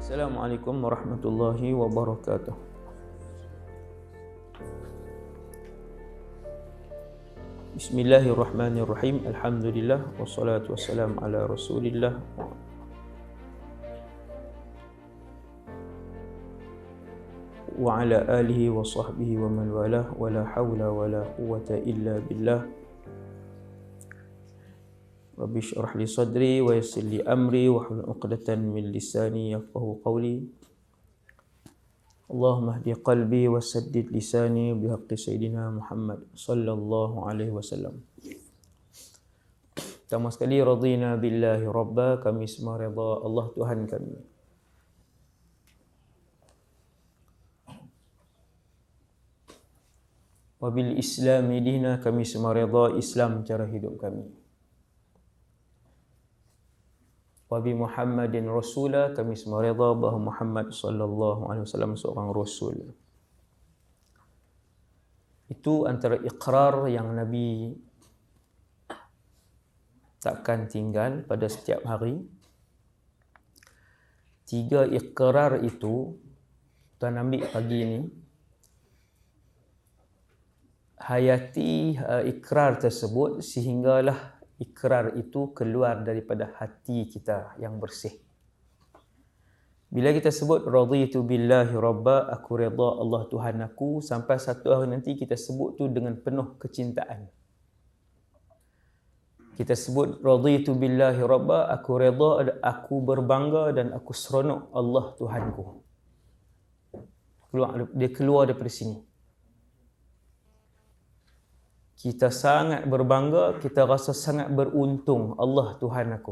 Assalamualaikum warahmatullahi wabarakatuh. Bismillahirrahmanirrahim. Alhamdulillah wassalatu wassalamu ala Rasulillah wa ala alihi wa sahbihi wa man walah wa la hawla wa la quwwata illa billah. Rabbi shrah li sadri wa yassir li amri wa hlul 'uqdatan min lisani yafqahu qawli. Allahumma hdi qalbi wa saddid lisani bihaqqi sayyidina Muhammad sallallahu alaihi wasallam. Pertama sekali, radina billahi rabba, kami semua redha Allah Tuhan kami. Wa bil islami dina, kami semua redha Islam cara hidup kami. Wa bi Muhammadin rasula, kami semua redha bahawa Muhammad sallallahu alaihi wasallam seorang rasul. Itu antara iqrar yang Nabi takkan tinggal pada setiap hari. 3 iqrar itu tuan ambil pagi ni, hayati ikrar tersebut sehinggalah ikrar itu keluar daripada hati kita yang bersih. Bila kita sebut raditu billahi rabba, aku redha Allah Tuhan aku, sampai satu hari nanti kita sebut tu dengan penuh kecintaan. Kita sebut raditu billahi rabba, aku redha, aku berbangga dan aku seronok Allah Tuhanku. Dia keluar daripada sini. Kita sangat berbangga, kita rasa sangat beruntung Allah Tuhan aku.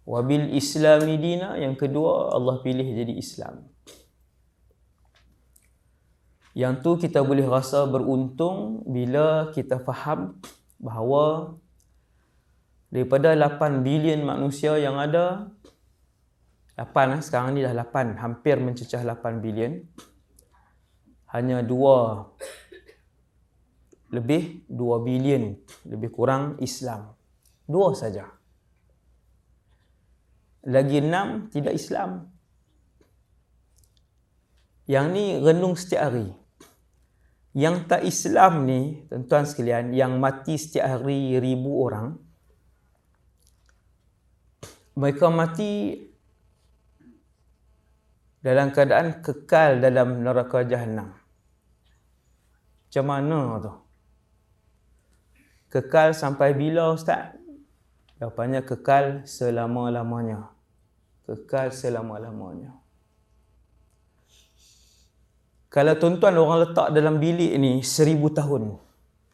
Wabil islami dina, yang kedua Allah pilih jadi Islam. Yang tu kita boleh rasa beruntung bila kita faham bahawa daripada 8 bilion manusia yang ada, 8 sekarang ni dah 8, hampir mencecah 8 bilion, hanya 2 bilion lebih kurang Islam. 2 saja. Lagi 6 tidak Islam. Yang ni renung setiap hari. Yang tak Islam ni, tuan-tuan sekalian, yang mati setiap hari 1000 orang, mereka mati dalam keadaan kekal dalam neraka Jahannam. Macam mana tu? Kekal sampai bila, Ustaz? Jawapannya kekal selama-lamanya. Kekal selama-lamanya. Kalau tuan-tuan orang letak dalam bilik ni 1000 tahun.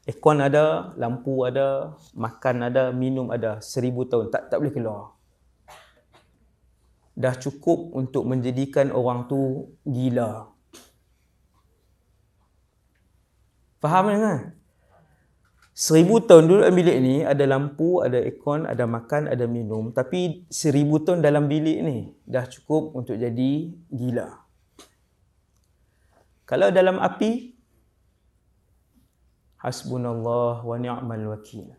Aircon ada, lampu ada, makan ada, minum ada, 1000 tahun. Tak boleh keluar. Dah cukup untuk menjadikan orang tu gila. Faham kan? 1000 tahun duduk dalam bilik ni, ada lampu, ada aircon, ada makan, ada minum. Tapi 1000 tahun dalam bilik ni dah cukup untuk jadi gila. Kalau dalam api, hasbunallah wa ni'mal wakil.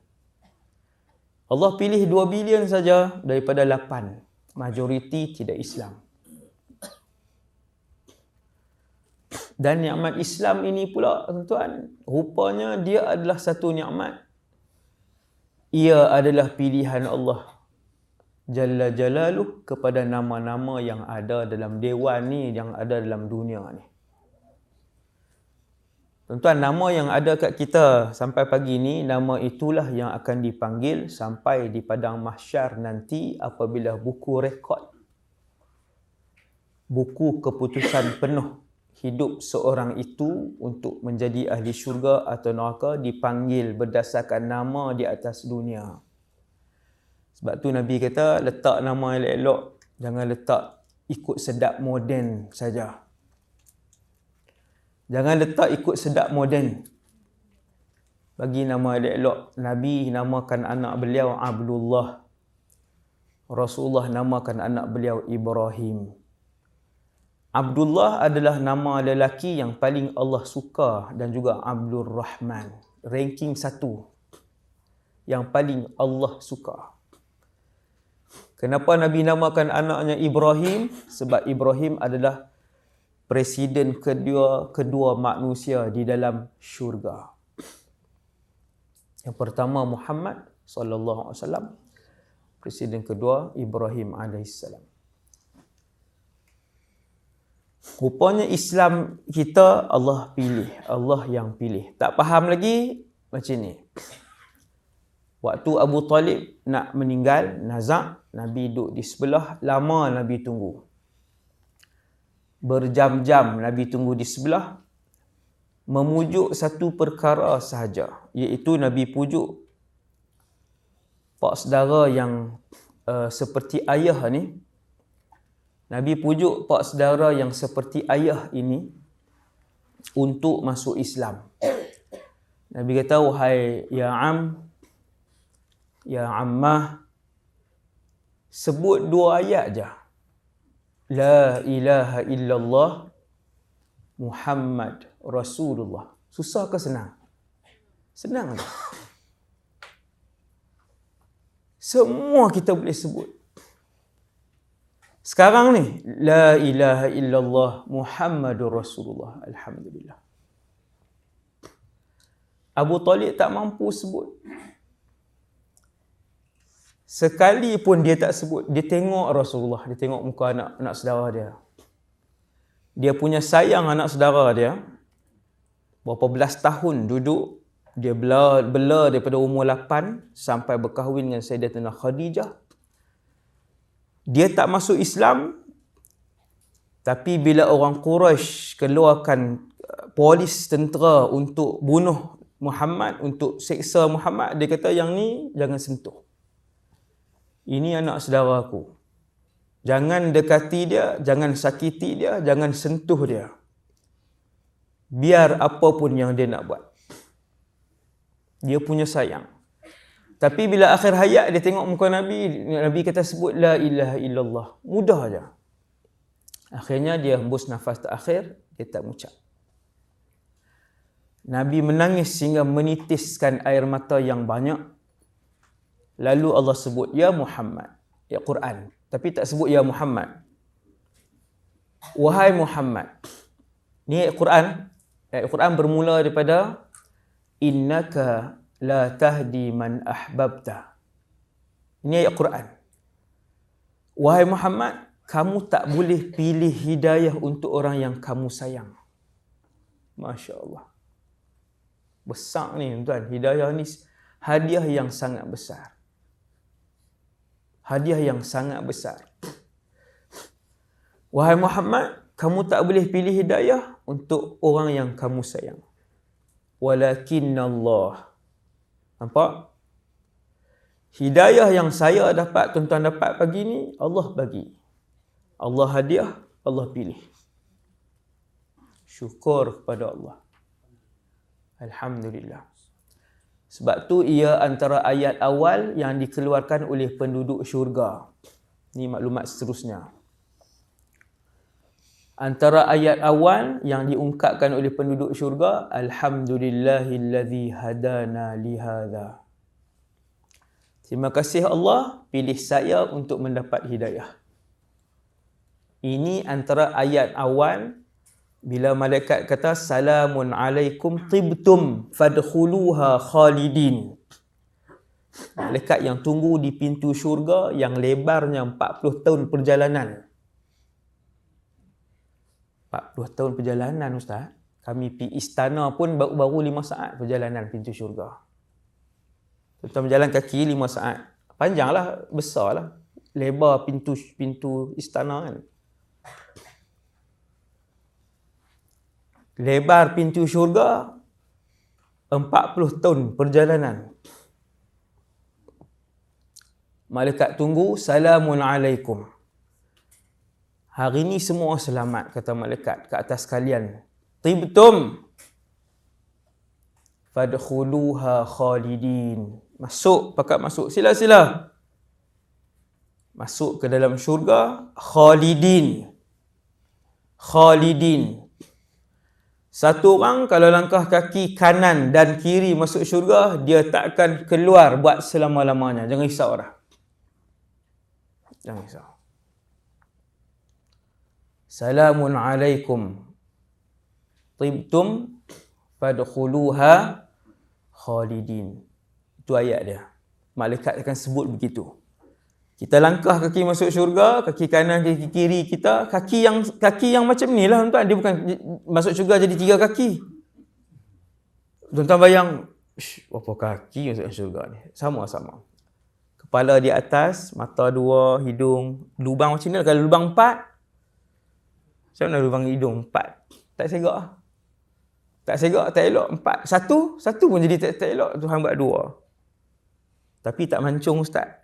Allah pilih 2 bilion saja daripada 8. Majoriti tidak Islam. Dan nikmat Islam ini pula, tuan-tuan, rupanya dia adalah satu nikmat. Ia adalah pilihan Allah Jalla Jalaluh kepada nama-nama yang ada dalam dewan ni, yang ada dalam dunia ni. Tuan-tuan, nama yang ada kat kita sampai pagi ni, nama itulah yang akan dipanggil sampai di padang mahsyar nanti apabila buku rekod, buku keputusan penuh hidup seorang itu untuk menjadi ahli syurga atau neraka dipanggil berdasarkan nama di atas dunia. Sebab tu Nabi kata, letak nama elok-elok, jangan letak ikut sedap moden saja. Jangan letak ikut sedap moden. Bagi nama elok-elok. Nabi namakan anak beliau Abdullah. Rasulullah namakan anak beliau Ibrahim. Abdullah adalah nama lelaki yang paling Allah suka dan juga Abdul Rahman. Ranking 1. Yang paling Allah suka. Kenapa Nabi namakan anaknya Ibrahim? Sebab Ibrahim adalah presiden kedua manusia di dalam syurga. Yang pertama Muhammad sallallahu alaihi wasallam, presiden kedua Ibrahim alaihissalam. Rupanya Islam kita Allah pilih, Allah yang pilih. Tak faham lagi macam ni. Waktu Abu Talib nak meninggal, nazak, Nabi duduk di sebelah, lama Nabi tunggu. Berjam-jam Nabi tunggu di sebelah, memujuk satu perkara sahaja, iaitu Nabi pujuk pak saudara yang seperti ayah ni. Nabi pujuk pak saudara yang seperti ayah ini untuk masuk Islam. Nabi kata, wahai ya am, ya ammah, sebut 2 ayat je. La ilaha illallah Muhammad Rasulullah. Susah ke senang? Senang je. Semua kita boleh sebut. Sekarang ni, la ilaha illallah Muhammadur Rasulullah. Alhamdulillah. Abu Talib tak mampu sebut. Sekali pun dia tak sebut. Dia tengok Rasulullah, dia tengok muka anak saudara dia. Dia punya sayang anak saudara dia. Berapa belas tahun duduk, dia bela daripada umur 8 sampai berkahwin dengan Sayyidatina Khadijah. Dia tak masuk Islam, tapi bila orang Quraisy keluarkan polis tentera untuk bunuh Muhammad, untuk seksa Muhammad, dia kata yang ni jangan sentuh. Ini anak saudara aku. Jangan dekati dia, jangan sakiti dia, jangan sentuh dia. Biar apa pun yang dia nak buat. Dia punya sayang. Tapi bila akhir hayat dia tengok muka Nabi, Nabi kata sebut la ilaha illallah. Mudah aja. Akhirnya dia hembus nafas terakhir, dia tak mengucap. Nabi menangis sehingga menitiskan air mata yang banyak. Lalu Allah sebut, ya Muhammad. Ya Quran. Tapi tak sebut ya Muhammad. Wahai Muhammad. Ni ayat Quran. Ayat Quran bermula daripada innaka la tahdi man ahbabta. Ini ayat Quran. Wahai Muhammad, kamu tak boleh pilih hidayah untuk orang yang kamu sayang. Masya Allah. Besar ni tuan. Hidayah ni hadiah yang sangat besar. Hadiah yang sangat besar. Wahai Muhammad, kamu tak boleh pilih hidayah untuk orang yang kamu sayang. Walakinnallah. Nampak? Hidayah yang saya dapat, tuan-tuan dapat pagi ni, Allah bagi. Allah hadiah, Allah pilih. Syukur kepada Allah. Alhamdulillah. Sebab tu ia antara ayat awal yang dikeluarkan oleh penduduk syurga. Ini maklumat seterusnya. Antara ayat awal yang diungkapkan oleh penduduk syurga, Alhamdulillahillazi hadana lihadha. Terima kasih Allah pilih saya untuk mendapat hidayah. Ini antara ayat awal bila malaikat kata salamun alaikum tibtum fadkhuluha khalidin. Malaikat yang tunggu di pintu syurga yang lebarnya 40 tahun perjalanan. 40 tahun perjalanan Ustaz. Kami pergi istana pun baru 5 saat perjalanan pintu syurga. Kita berjalan kaki 5 saat. Panjanglah, besarlah. Lebar pintu istana kan. Lebar pintu syurga 40 tahun perjalanan. Malaikat tunggu, salamun alaikum. Hari ni semua selamat, kata malaikat, ke atas kalian. Tibtum fadkhuluha khalidin. Masuk, pakat masuk. Sila. Masuk ke dalam syurga, khalidin. Khalidin. Satu orang kalau langkah kaki kanan dan kiri masuk syurga, dia tak akan keluar buat selama-lamanya. Jangan risau dah. Jangan risau. Salamun alaikum tibtum fadkhuluha khalidin. Itu ayat dia. Malaikat akan sebut begitu. Kita langkah kaki masuk syurga, kaki kanan, kaki kiri kita, kaki yang macam ni lah tuan. Dia bukan masuk syurga jadi 3 kaki. Tuan-tuan bayang, berapa kaki masuk syurga ni? Sama-sama. Kepala di atas, mata 2, hidung, lubang macam ni. Kalau lubang 4, macam mana lubang hidung 4? Tak segak lah. Tak segak, tak elok. 4. Satu pun jadi tak elok. Tuhan buat 2. Tapi tak mancung ustaz.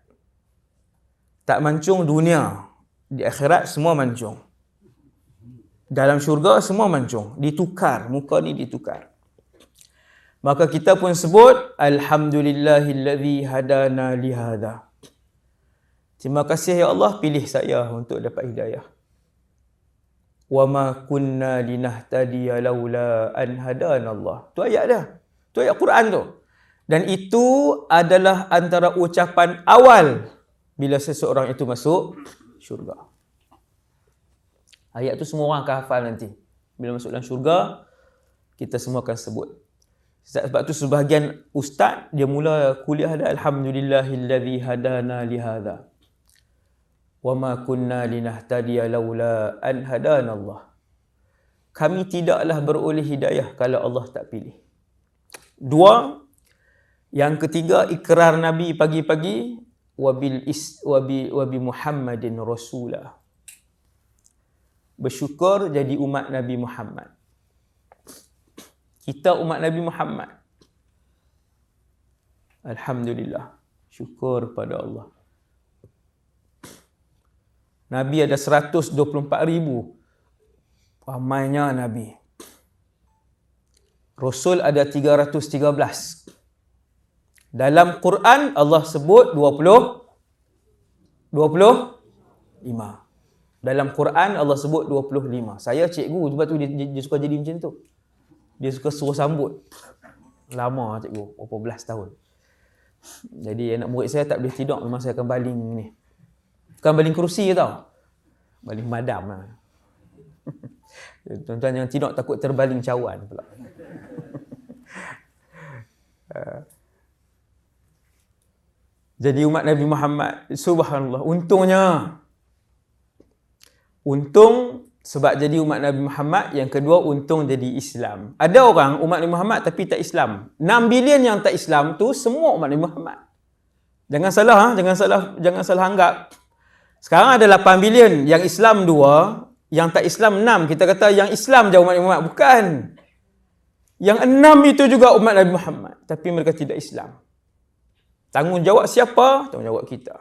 Tak mancung dunia. Di akhirat semua mancung. Dalam syurga semua mancung. Ditukar. Muka ni ditukar. Maka kita pun sebut Alhamdulillahillazi hadana lihada. Terima kasih ya Allah pilih saya untuk dapat hidayah. Wa ma kunna linahtadiya laula an hadana Allah. Tu ayat dia. Tu ayat Quran tu. Dan itu adalah antara ucapan awal bila seseorang itu masuk syurga. Ayat tu semua orang akan hafal nanti. Bila masuk dalam syurga, kita semua akan sebut. Sebab tu sebahagian ustaz, dia mula kuliah dah Alhamdulillahillazi hadana lihada. Wa ma kunna linahtadiya laula an hadana Allah. Kami tidaklah beroleh hidayah kalau Allah tak pilih. 2, yang ketiga ikrar Nabi pagi-pagi wabi Muhammadin Rasulah. Bersyukur jadi umat Nabi Muhammad. Kita umat Nabi Muhammad. Alhamdulillah. Syukur pada Allah. Nabi ada 124,000. Ramainya Nabi. Rasul ada 313. Dalam Quran Allah sebut 25. Dalam Quran Allah sebut 25. Saya cikgu, sebab tu dia suka jadi macam tu. Dia suka suruh sambut. Lama cikgu, berapa belas tahun. Jadi anak murid saya tak boleh tidur, memang saya akan baling ni. Bukan baling kerusi tau. Baling madam lah. Tuan-tuan yang tidur takut terbaling cawan pula. Jadi umat Nabi Muhammad, subhanallah, untung sebab jadi umat Nabi Muhammad. Yang kedua, untung jadi Islam. Ada orang umat Nabi Muhammad tapi tak Islam. 6 bilion yang tak Islam tu semua umat Nabi Muhammad. Jangan salah anggap. Sekarang ada 8 bilion, yang Islam 2, yang tak Islam 6. Kita kata yang Islam je umat Nabi Muhammad. Bukan. Yang 6 itu juga umat Nabi Muhammad, tapi mereka tidak Islam. Tanggungjawab siapa? Tanggungjawab kita.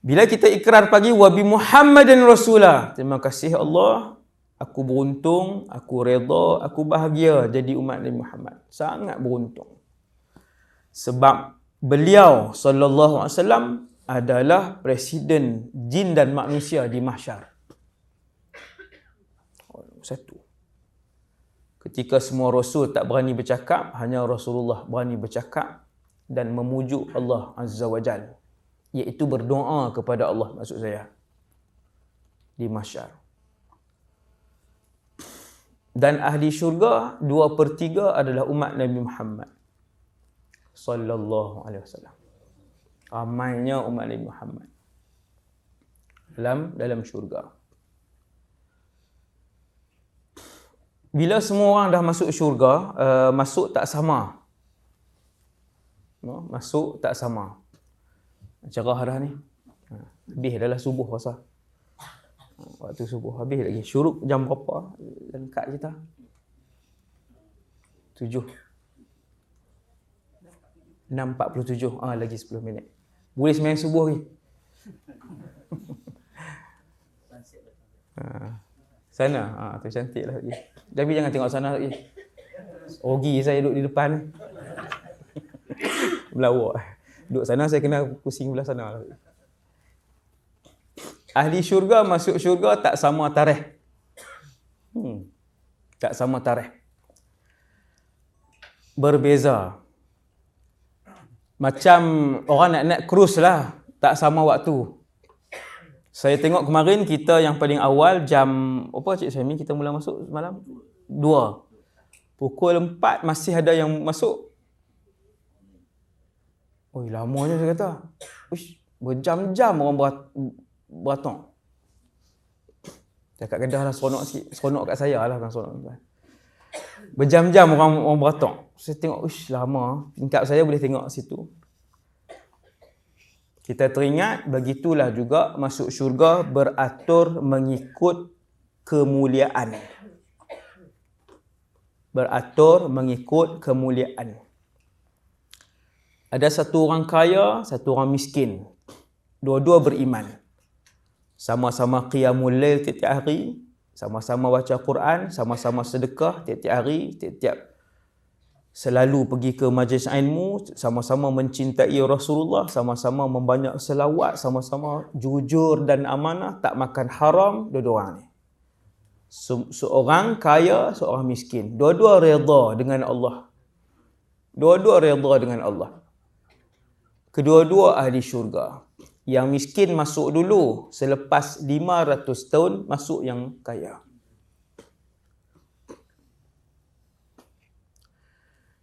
Bila kita ikrar pagi, wabi Muhammadin Rasulah. Terima kasih Allah. Aku beruntung, aku redha, aku bahagia jadi umat Nabi Muhammad. Sangat beruntung. Sebab beliau sallallahu alaihi wasallam adalah presiden jin dan manusia di mahsyar. Satu. Ketika semua Rasul tak berani bercakap, hanya Rasulullah berani bercakap dan memujuk Allah Azza wa Jal. Iaitu berdoa kepada Allah, maksud saya. Di mahsyar. Dan ahli syurga, 2/3 adalah umat Nabi Muhammad sallallahu alaihi wasallam. Ramainya umat Nabi Muhammad dalam syurga. Bila semua orang dah masuk syurga, masuk tak sama. Masuk tak sama. Cerah dah ni. Habis dah lah subuh rasa. Waktu subuh habis lagi. Syuruk jam berapa? Dan kad kita 7. 6.47. Lagi 10 minit. Boleh sembahyang subuh lagi. Sana, tu cantik lah lagi. Tapi jangan tengok sana lagi. Ogi saya duduk di depan ni. Melawak. Duduk sana saya kena pusing belah sana lagi. Ahli syurga masuk syurga tak sama tarikh. Tak sama tarikh. Berbeza. Macam orang nak cruise lah. Tak sama waktu. Saya tengok kemarin kita yang paling awal jam apa Cik Suhaimi kita mula masuk semalam? 2. Pukul 4 masih ada yang masuk. Oi, lamanya saya kata. Uish, berjam-jam orang beratung. Cakap Kedah lah seronok sikit. Seronok kat saya lah, bukan seronok. Berjam-jam orang beratung. Saya tengok, uish, lama. Tingkap saya boleh tengok situ. Kita teringat, begitulah juga masuk syurga beratur mengikut kemuliaan. Beratur mengikut kemuliaan. Ada satu orang kaya, satu orang miskin. Dua-dua beriman. Sama-sama qiyamul lail tiap-tiap hari, sama-sama baca Quran, sama-sama sedekah tiap-tiap hari, tiap-tiap selalu pergi ke majlis ilmu, sama-sama mencintai Rasulullah, sama-sama membanyak selawat, sama-sama jujur dan amanah, tak makan haram, dua-dua orang ni. Seorang kaya, seorang miskin. Dua-dua redha dengan Allah. Dua-dua redha dengan Allah. Kedua-dua ahli syurga. Yang miskin masuk dulu, selepas 500 tahun masuk yang kaya.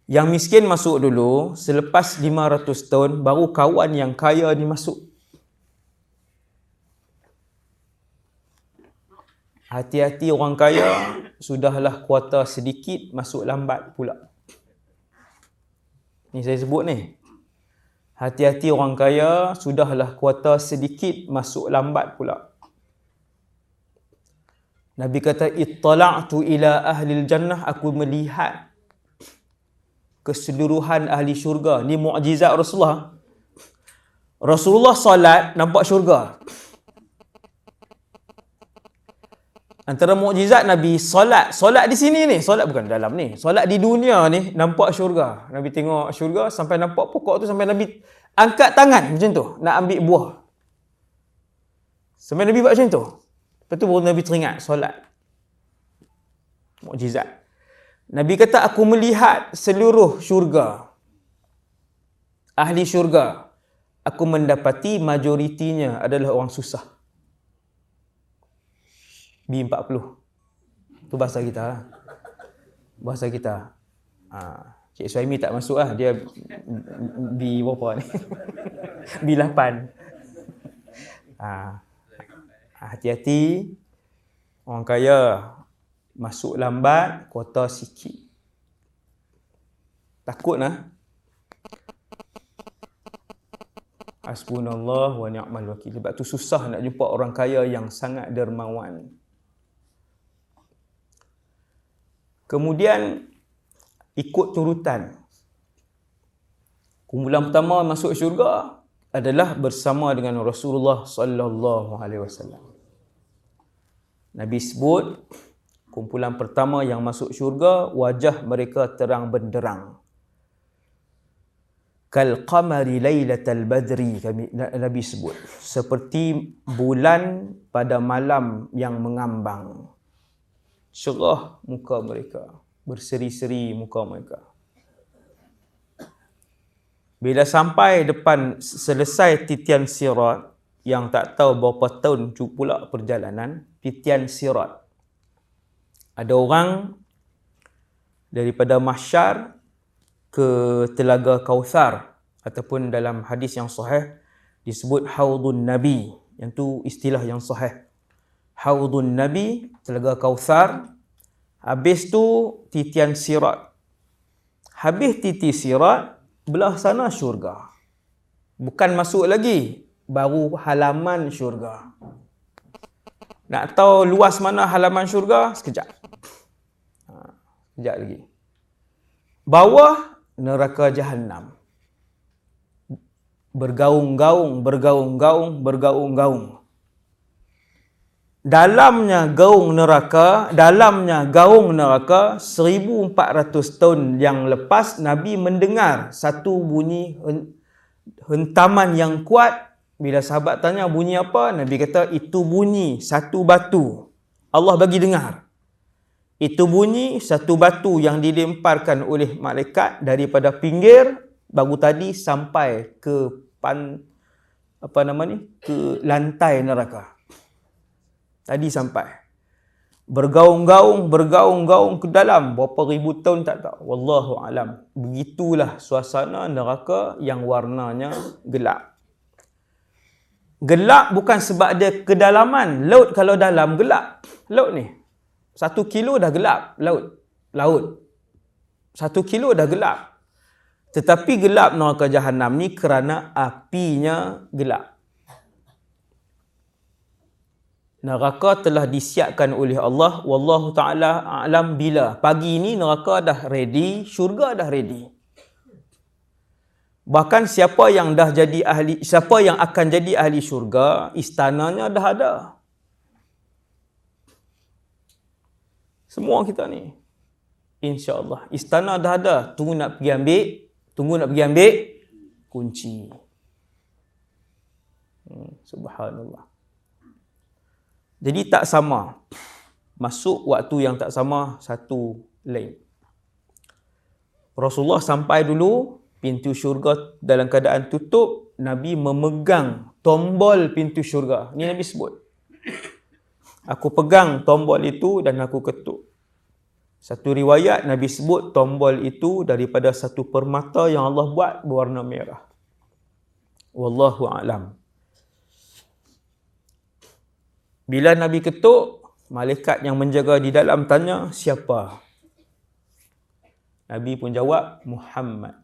Yang miskin masuk dulu, selepas 500 tahun baru kawan yang kaya ni masuk. Hati-hati orang kaya, sudahlah kuota sedikit, masuk lambat pula. Ni saya sebut ni. Hati-hati orang kaya, sudahlah kuota sedikit, masuk lambat pula. Nabi kata, ittala'tu ila ahlil jannah, aku melihat keseluruhan ahli syurga. Ni mukjizat Rasulullah. Rasulullah solat, nampak syurga. Antara mukjizat Nabi solat di sini ni, solat bukan dalam ni, solat di dunia ni nampak syurga. Nabi tengok syurga sampai nampak pokok tu, sampai Nabi angkat tangan macam tu nak ambil buah. Sampai Nabi buat macam tu. Lepas tu baru Nabi teringat solat. Mukjizat. Nabi kata aku melihat seluruh syurga. Ahli syurga. Aku mendapati majoritinya adalah orang susah. B40. Tu bahasa kita lah. Bahasa kita. Cik Suhaimi tak masuk lah. Dia B berapa ni? B8. Hati-hati. Orang kaya masuk lambat, kuota sikit. Takut lah. Hasbunallah wa ni'mal wakil. Sebab tu susah nak jumpa orang kaya yang sangat dermawan. Kemudian ikut turutan. Kumpulan pertama masuk syurga adalah bersama dengan Rasulullah sallallahu alaihi wasallam. Nabi sebut kumpulan pertama yang masuk syurga wajah mereka terang benderang. Kal qamari lailatal badri, Nabi sebut, seperti bulan pada malam yang mengambang. Cerah muka mereka, berseri-seri muka mereka. Bila sampai depan, selesai titian sirat, yang tak tahu berapa tahun pula perjalanan, titian sirat. Ada orang daripada mahsyar ke Telaga Kautsar, ataupun dalam hadis yang sahih disebut Haudun Nabi. Yang tu istilah yang sahih. Haudun Nabi, Telaga Kautsar. Habis tu titian sirat. Habis titi sirat, belah sana syurga. Bukan masuk lagi, baru halaman syurga. Nak tahu luas mana halaman syurga? Sekejap. Sekejap lagi. Bawah neraka Jahannam. Bergaung-gaung, bergaung-gaung, bergaung-gaung. Dalamnya gaung neraka 1400 tahun yang lepas Nabi mendengar satu bunyi hentaman yang kuat. Bila sahabat tanya bunyi apa, Nabi kata itu bunyi satu batu. Allah bagi dengar. Itu bunyi satu batu yang dilemparkan oleh malaikat daripada pinggir baru tadi sampai ke ke lantai neraka. Tadi sampai bergaung-gaung ke dalam berapa ribu tahun tak tahu, wallahu alam. Begitulah suasana neraka yang warnanya gelap. Gelap bukan sebab dia kedalaman. Laut kalau dalam gelap. Laut ni 1 kilo dah gelap. Laut 1 kilo dah gelap. Tetapi gelap neraka Jahannam ni kerana apinya gelap. Neraka telah disiapkan oleh Allah. Wallahu ta'ala a'lam bila. Pagi ni neraka dah ready, syurga dah ready. Bahkan siapa yang akan jadi ahli syurga, istananya dah ada. Semua kita ni, insya-Allah, istana dah ada. Tunggu nak pergi ambil kunci. Subhanallah. Jadi tak sama. Masuk waktu yang tak sama, satu lain. Rasulullah sampai dulu, pintu syurga dalam keadaan tutup, Nabi memegang tombol pintu syurga. Ni Nabi sebut. Aku pegang tombol itu dan aku ketuk. Satu riwayat Nabi sebut tombol itu daripada satu permata yang Allah buat berwarna merah. Wallahu a'lam. Bila Nabi ketuk, malaikat yang menjaga di dalam tanya, siapa? Nabi pun jawab, Muhammad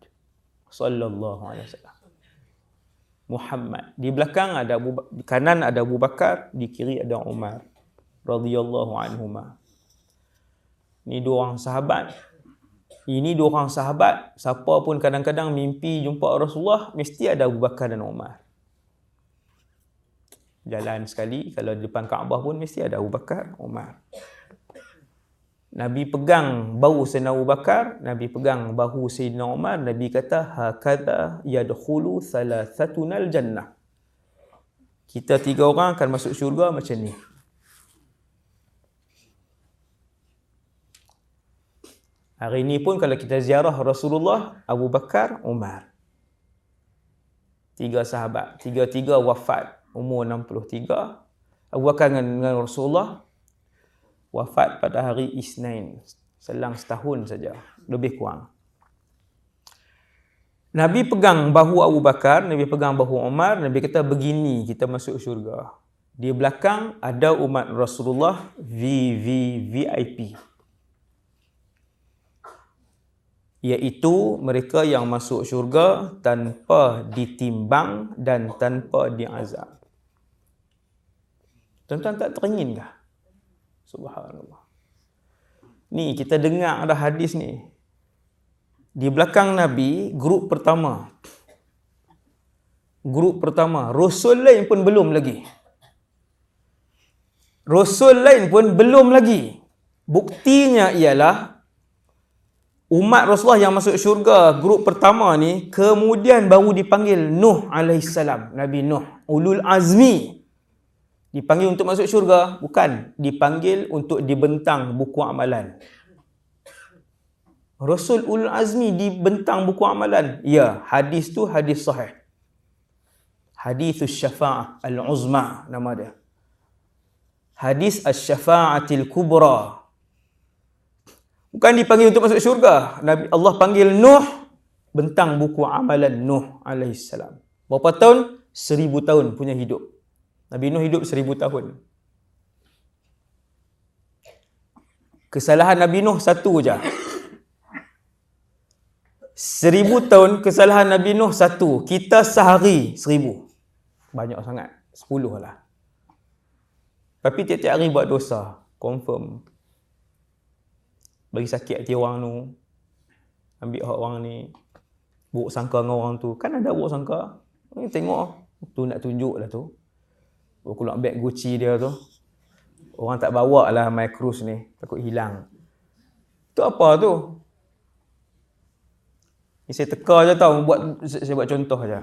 sallallahu alaihi wasallam. Muhammad. Di belakang ada di kanan ada Abu Bakar, di kiri ada Umar radhiyallahu anhuma. Ini dua orang sahabat. Siapa pun kadang-kadang mimpi jumpa Rasulullah, mesti ada Abu Bakar dan Umar. Jalan sekali, kalau di depan Kaabah pun mesti ada Abu Bakar, Umar. Nabi pegang bahu Sayyidina Abu Bakar, Nabi pegang bahu Sayyidina Umar, Nabi kata, hakadha yadkhulu thalathatunal jannah. Kita 3 orang akan masuk syurga macam ni. Hari ni pun kalau kita ziarah Rasulullah, Abu Bakar, Umar. 3 sahabat, 3 wafat, umur 63. Abu Bakar dengan Rasulullah wafat pada hari Isnin, selang setahun saja, lebih kurang. Nabi pegang bahu Abu Bakar, Nabi pegang bahu Umar, Nabi kata begini kita masuk syurga. Di belakang ada umat Rasulullah VIP. Iaitu mereka yang masuk syurga tanpa ditimbang dan tanpa diazab. Tuan-tuan tak teringinkah? Subhanallah. Ni kita dengar ada hadis ni. Di belakang Nabi, grup pertama. Rasul lain pun belum lagi. Buktinya ialah umat Rasulullah yang masuk syurga, grup pertama ni, kemudian baru dipanggil Nuh alaihissalam. Nabi Nuh, ulul azmi. Dipanggil untuk masuk syurga? Bukan. Dipanggil untuk dibentang buku amalan. Rasul ulul azmi dibentang buku amalan. Ya, hadis tu hadis sahih. Hadithus syafa'ah al-uzma nama dia. Hadis asy-syafa'atil kubra. Bukan dipanggil untuk masuk syurga. Allah panggil Nuh, bentang buku amalan Nuh alaihissalam. Berapa tahun? 1000 tahun punya hidup. Nabi Nuh hidup 1000 tahun. Kesalahan Nabi Nuh satu je. 1000 tahun kesalahan Nabi Nuh satu. Kita sehari 1000. Banyak sangat. 10 lah. Tapi tiap-tiap hari buat dosa. Confirm. Bagi sakit hati orang tu. Ambil hak orang ni. Buruk sangka dengan orang tu. Kan ada buruk sangka. Tengok. Tu nak tunjuk lah tu. Keluar beg Gucci dia tu. Orang tak bawa lah My Cruise ni. Takut hilang. Tu apa tu? Ni saya teka je tau. Saya buat contoh je.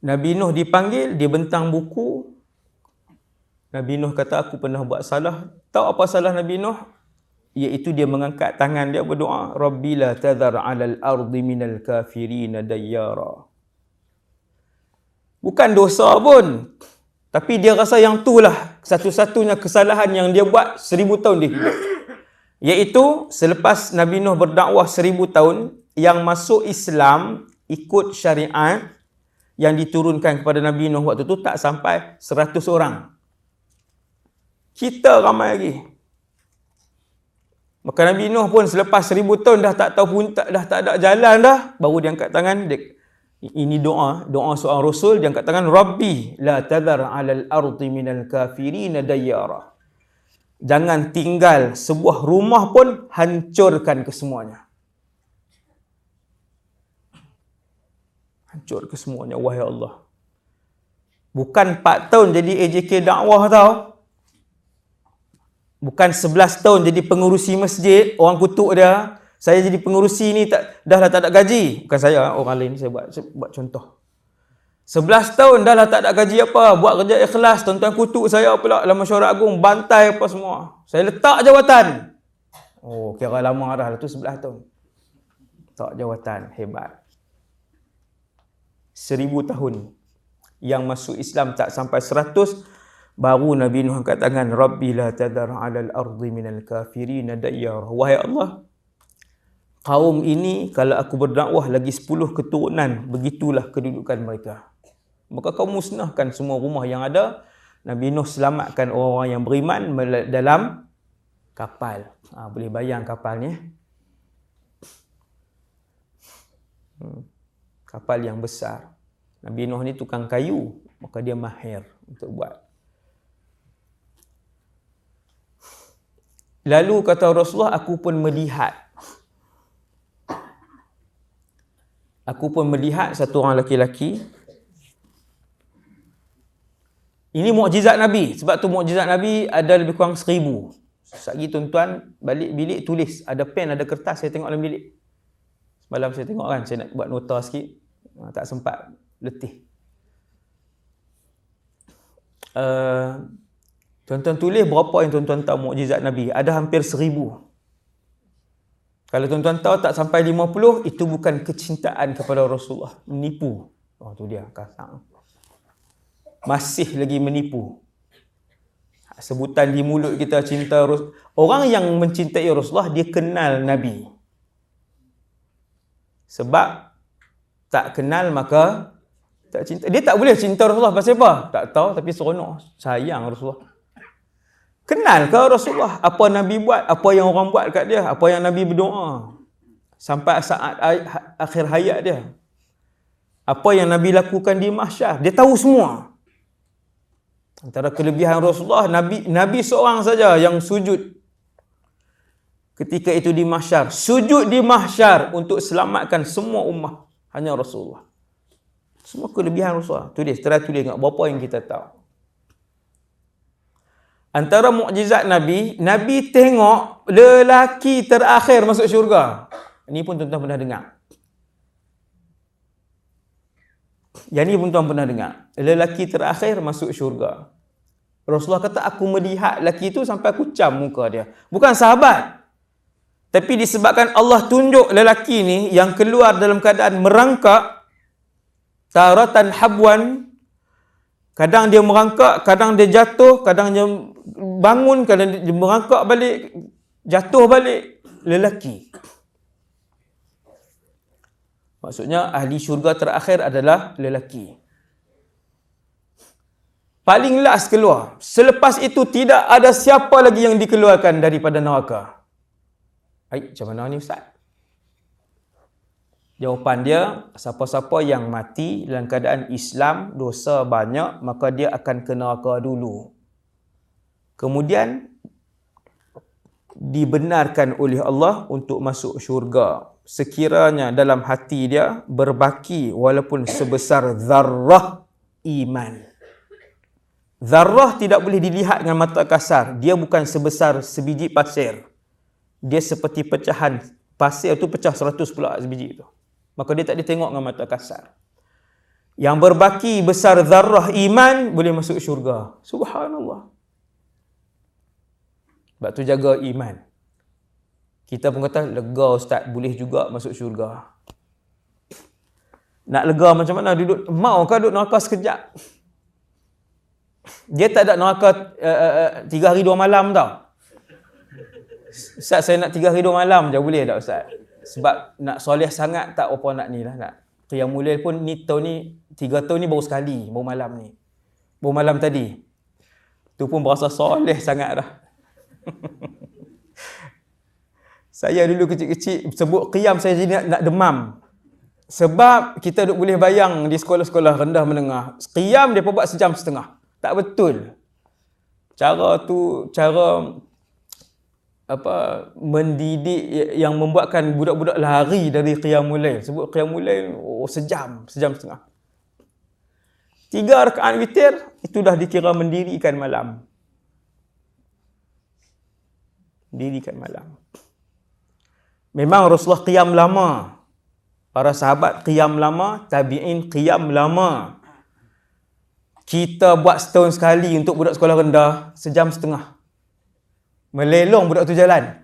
Nabi Nuh dipanggil, dia bentang buku. Nabi Nuh kata, aku pernah buat salah. Tahu apa salah Nabi Nuh? Iaitu dia mengangkat tangan dia berdoa. Rabbi la tadhar 'alal ardi minal kafirin dayyara. Bukan dosa pun. Tapi dia rasa yang itulah satu-satunya kesalahan yang dia buat 1000 tahun dia hidup. Iaitu selepas Nabi Nuh berdakwah 1000 tahun, yang masuk Islam ikut syariat yang diturunkan kepada Nabi Nuh waktu tu tak sampai 100 orang. Kita ramai lagi. Maka Nabi Nuh pun selepas 1000 tahun dah tak tahu pun, dah tak ada jalan dah, baru dia angkat tangan. Ini doa seorang Rasul, dia angkat tangan, Rabbi la tadhar 'alal ardi minal kafirin dayyara. Jangan tinggal sebuah rumah pun, hancurkan kesemuanya. Hancur kesemuanya, wahai Allah. Bukan 4 tahun jadi AJK dakwah tau. Bukan 11 tahun jadi pengurusi masjid, orang kutuk dia. Saya jadi pengurusi ni dah tak ada gaji. Bukan saya, orang lain, saya buat contoh. 11 tahun dah tak ada gaji apa, buat kerja ikhlas, tuan-tuan kutuk saya pula dalam mesyuarat agung, bantai apa semua. Saya letak jawatan. Oh, kira lama dah tu 11 tahun. Tak jawatan, hebat. 1000 tahun. Yang masuk Islam tak sampai 100, baru Nabi Nuh angkat tangan, Rabbi la tadhar 'alal ardi minal kafirin dayyara. Wahai Allah, kaum ini kalau aku berdakwah lagi 10 keturunan, begitulah kedudukan mereka. Maka kau musnahkan semua rumah yang ada. Nabi Nuh selamatkan orang-orang yang beriman dalam kapal. Boleh bayang kapalnya. Kapal yang besar. Nabi Nuh ni tukang kayu, maka dia mahir untuk buat. Lalu kata Rasulullah, aku pun melihat satu orang lelaki. Ini mukjizat Nabi. Sebab tu mukjizat Nabi ada lebih kurang 1000. Sekali tuan-tuan balik bilik tulis. Ada pen, ada kertas, saya tengok dalam bilik. Semalam saya tengok kan, saya nak buat nota sikit. Tak sempat, letih. Tuan-tuan tulis berapa yang tuan-tuan tahu mukjizat Nabi. Ada hampir 1000. Kalau tuan-tuan tahu tak sampai 50, itu bukan kecintaan kepada Rasulullah. Menipu. Oh, tu dia, kasar. Masih lagi menipu. Sebutan di mulut kita cinta Rasul. Orang yang mencintai Rasulullah, dia kenal Nabi. Sebab tak kenal maka tak cinta. Dia tak boleh cinta Rasulullah pasal apa? Tak tahu, tapi seronok. Sayang Rasulullah. Kenal ke Rasulullah? Apa Nabi buat? Apa yang orang buat kat dia? Apa yang Nabi berdoa? Sampai saat akhir hayat dia. Apa yang Nabi lakukan di mahsyar? Dia tahu semua. Antara kelebihan Rasulullah, Nabi seorang saja yang sujud ketika itu di mahsyar. Sujud di mahsyar untuk selamatkan semua ummah. Hanya Rasulullah. Semua kelebihan Rasulullah. Tulis, tulis ingat berapa yang kita tahu. Antara mukjizat Nabi, Nabi tengok lelaki terakhir masuk syurga. Ini pun tuan-tuan pernah dengar. Yang ni pun tuan pernah dengar. Lelaki terakhir masuk syurga. Rasulullah kata, aku melihat lelaki itu sampai aku cam muka dia. Bukan sahabat. Tapi disebabkan Allah tunjuk lelaki ni yang keluar dalam keadaan merangkak, taratan habwan, kadang dia merangkak, kadang dia jatuh, kadang dia bangun, kadang dia merangkak balik, jatuh balik. Lelaki. Maksudnya ahli syurga terakhir adalah lelaki. Paling last keluar. Selepas itu tidak ada siapa lagi yang dikeluarkan daripada neraka. Macam mana ni Ustaz? Jawapan dia, siapa-siapa yang mati dalam keadaan Islam, dosa banyak, maka dia akan ke neraka dulu. Kemudian dibenarkan oleh Allah untuk masuk syurga. Sekiranya dalam hati dia berbaki walaupun sebesar zarrah iman. Zarrah tidak boleh dilihat dengan mata kasar. Dia bukan sebesar sebiji pasir. Dia seperti pecahan pasir tu pecah 100 pula sebiji tu. Maka dia tak ditengok dengan mata kasar. Yang berbaki besar zarrah iman boleh masuk syurga. Subhanallah. Sebab tu jaga iman. Kita pun kata, lega Ustaz, boleh juga masuk syurga. Nak lega macam mana duduk, maukah duduk neraka sekejap? Dia tak ada neraka 3 hari 2 malam tau. Ustaz, saya nak 3 hari 2 malam je, boleh tak Ustaz? Sebab nak soleh sangat tak apa nak ni lah. Nak qiyamul lail pun ni tahun ni 3 tahun ni baru sekali, baru malam ni. Baru malam tadi. Tu pun berasa soleh sangat dah. Saya dulu kecil-kecil sebut qiyam saya jadi nak demam. Sebab kita duk boleh bayang di sekolah-sekolah rendah menengah, qiyam dia buat 1.5 jam. Tak betul. Cara tu cara mendidik yang membuatkan budak-budak lari dari qiyamul lail. Sebut qiyamul lail 1 jam, 1.5 jam. 3 rakaat witir itu dah dikira mendirikan malam. Mendirikan malam. Memang Rasulullah qiyam lama. Para sahabat qiyam lama, tabi'in qiyam lama. Kita buat setahun sekali untuk budak sekolah rendah, 1.5 jam. Melelong budak tu jalan.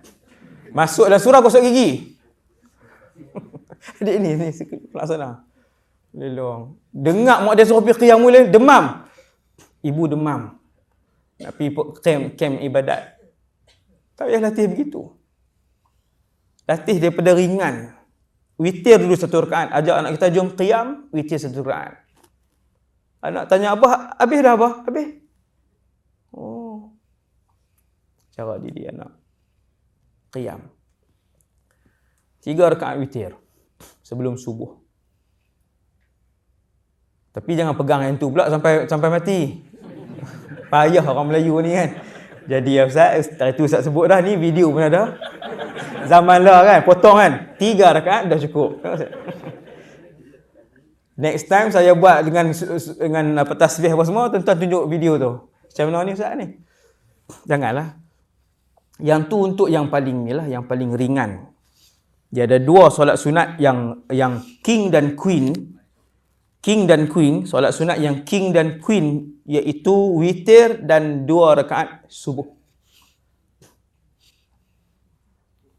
Masuk dalam surau gosok gigi. Adik ni pelaksana. Melelong. Dengar mak dia suruh pergi qiyamul lail, demam. Ibu demam. Nak pergi kem ibadat. Tak payah latih begitu. Latih daripada ringan. Witir dulu 1 rakaat. Ajak anak kita jom qiyam, witir 1 rakaat. Anak tanya, Abah, habis dah Abah? Habis? Oh. Cara didik anak. Qiyam. 3 rakaat witir. Sebelum subuh. Tapi jangan pegang yang tu pula sampai mati. Payah orang Melayu ni kan. Jadi ya Ustaz, itu Ustaz sebut dah, ni video pun ada. Zaman lah kan, potong kan. 3 rakaat dah cukup. Next time saya buat dengan tasbih apa semua, tuan-tuan tunjuk video tu. Macam mana ni Ustaz ni? Janganlah. Yang tu untuk yang paling ni lah, yang paling ringan. Dia ada 2 solat sunat yang king dan queen. King dan queen, solat sunat yang king dan queen iaitu witir dan 2 rakaat subuh.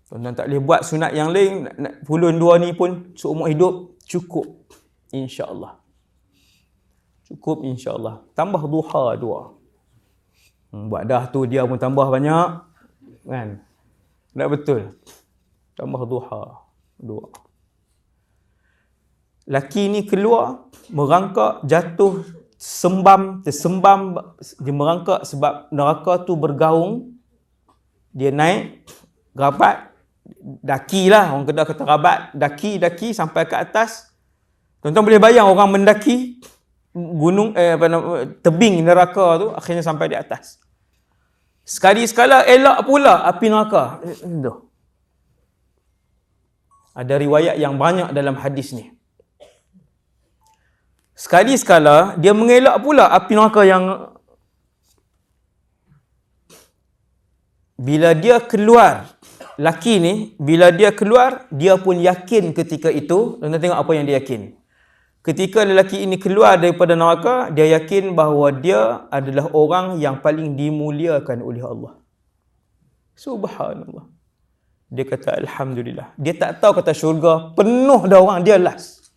Tuan-tuan tak boleh buat sunat yang lain, pulun 2 ni pun seumur hidup cukup. InsyaAllah. Cukup insyaAllah. Tambah duha 2. Buat dah tu dia pun tambah banyak. Kan? Tak betul. Tambah duha 2. Laki ni keluar, merangkak, jatuh, tersembam, dia merangkak sebab neraka tu bergaung. Dia naik, rabat, daki lah, orang Kedah kata rabat, daki sampai ke atas. Tuan-tuan boleh bayang orang mendaki gunung, tebing neraka tu, akhirnya sampai di atas. Sekali-sekala elak pula api neraka. Ada riwayat yang banyak dalam hadis ni. Sekali-sekala dia mengelak pula api neraka yang bila dia keluar, laki ni bila dia keluar, dia pun yakin ketika itu. Tuan-tuan tengok apa yang dia yakin. Ketika lelaki ini keluar daripada neraka, dia yakin bahawa dia adalah orang yang paling dimuliakan oleh Allah. Subhanallah. Dia kata alhamdulillah. Dia tak tahu kata syurga penuh dah orang, dia last.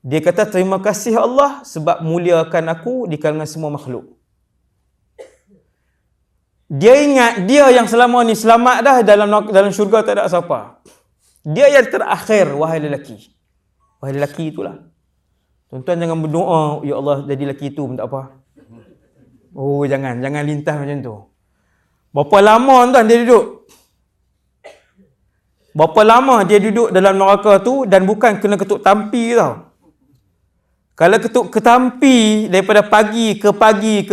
Dia kata terima kasih Allah sebab muliakan aku di kalangan semua makhluk. Dia ingat dia yang selama ni selamat dah dalam syurga, tak ada siapa. Dia yang terakhir, wahai lelaki. Wahai lelaki itulah. Tuan-tuan jangan berdoa, ya Allah jadi lelaki itu pun tak apa. Oh jangan lintas macam tu. Berapa lama tuan dia duduk? Berapa lama dia duduk dalam neraka tu dan bukan kena ketuk tampi tau. Kalau ketuk ketampi daripada pagi ke pagi,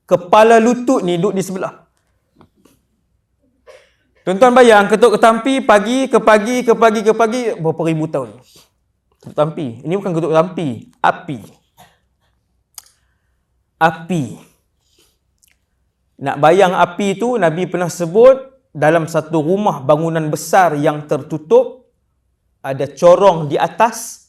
kepala lutut ni duduk di sebelah. Tuan-tuan bayang ketuk ketampi pagi ke pagi, berapa ribu tahun. Ketuk tampi. Ini bukan ketuk tampi, api. Api. Nak bayang api tu, Nabi pernah sebut dalam satu rumah bangunan besar yang tertutup, ada corong di atas.